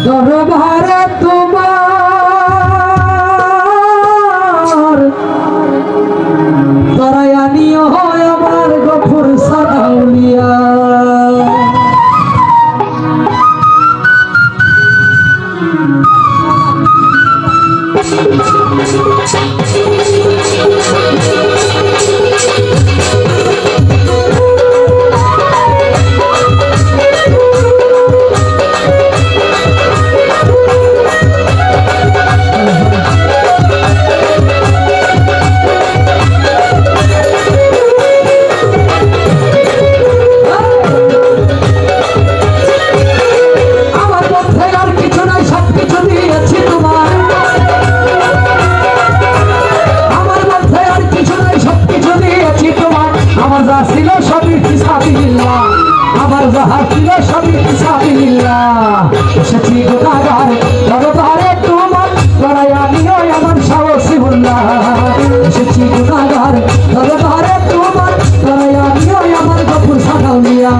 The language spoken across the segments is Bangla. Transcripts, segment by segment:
দরবারে তোমার তরায়ানিও হয় আমার গফুর সাদাউলিয়া আমার যাহা ছিল সবই ফিসাবিল্লাহ এসেছি গুনাহগার দরবারে তোমার লড়াইয়া নিও আমার সাহসিউল্লাহ এসেছি গুনাহগার দরবারে তোমার লড়াইয়া নিও আমার গফুর সাদাউলিয়া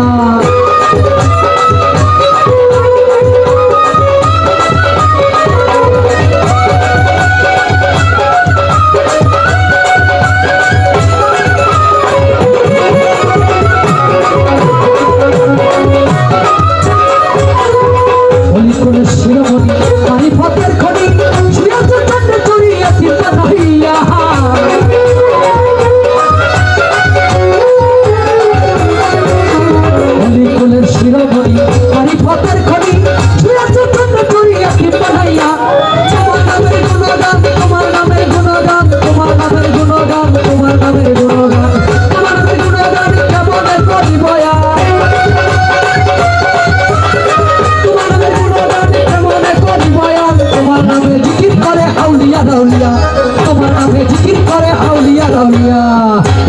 তোমার নামে জিকির করে আউলিয়া রাউলিয়া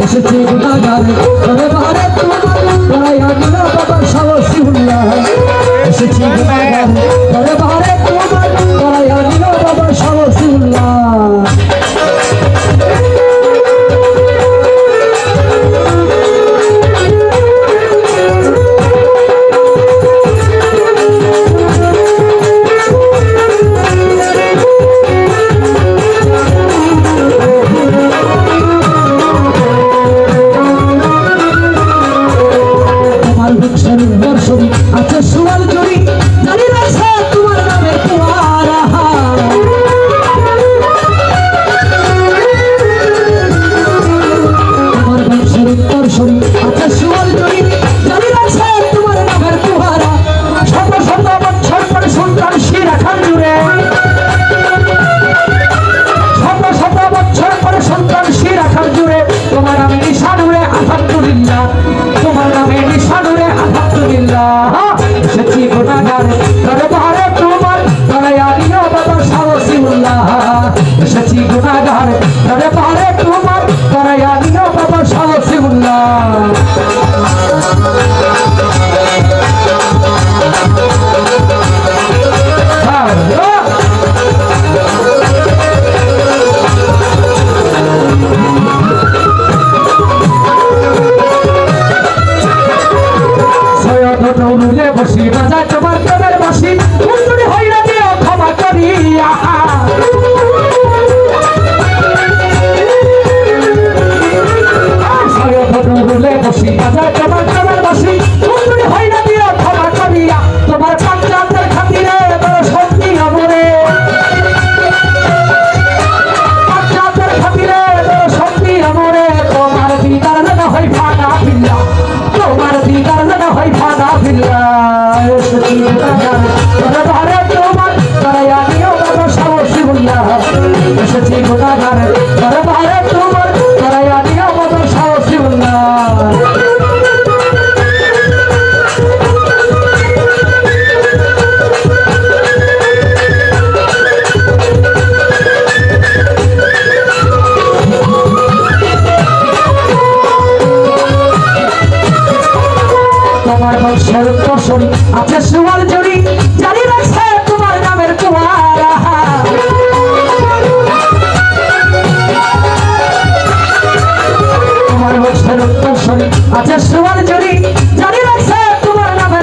এসেছে গুনাহগার দরবারে তোমার লড়াইয়া নিও বাবার সাহসিউল্লাহ এসেছে গুনাহগার দরবারে তোমার লড়াইয়া নিও বাবার সাহসিউল্লাহ আচ্ছা সুয়াল জড়ি জানি রাখছে তোমার নামে কুয়ারা তোমার বংশের উত্তর সরি আচ্ছা সুয়াল জড়ি জানি রাখছে তোমার নামের কুয়ারা শত শত বছর পরে সন্তান শিরাখান জুড়ে শত শত বছর পরে সন্তান শিরাখান জুড়ে তোমার নামে নিশান উড়ে আলহামদুলিল্লাহ তোমার নামে নিশান উড়ে আলহামদুলিল্লাহ এসেছি গুনাহগার দরবারে তোমার লড়াইয়া নিও বাবার সাহসিউল্লাহ এসেছি গুনাহগার দরবারে তোমার লড়াইয়া নিও বাবার সাহসিউল্লাহ নৌরুলে বসি বাজায় তোমার প্রেমের বাসি কুন্দুরি হইরা দিও ক্ষমা করিয়া নৌরুলে বসি বাজায় তোমার প্রেমের বাসি কুন্দুরি হইরা দিও ক্ষমা করিয়া তোমার পাঞ্জাবের খাতিরে বড় শক্তি আমরে পাঞ্জাবের খাতিরে বড় শক্তি আমরে তোমার দিদার না হয় ফাটা পিল্লা তোমার দিদার না হয় ফাটা পিল্লা এসেছি গুনাহগার দরবারে তোমার লড়াইয়া নিও বাবার সাহসিউল্লাহ এসেছি গুনাহগার দরবারে তোমার লড়াইয়া নিও বাবার সাহসিউল্লাহ তোমার বংশের উত্তরসূরি আছে সুয়াল জড়ি জানি রাখছে তোমার নামের কুয়ারা তোমার বংশের উত্তরসূরি আছে সুয়াল জড়ি জানি রাখছে তোমার নামের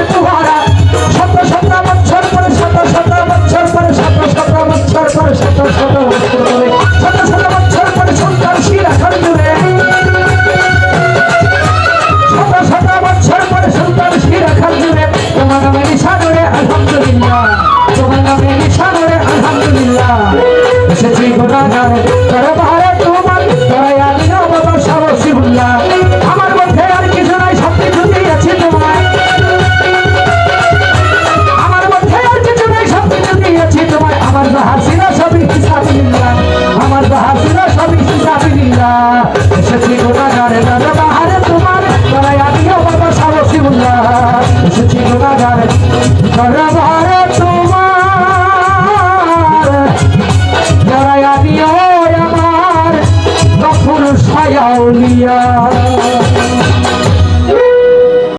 সরব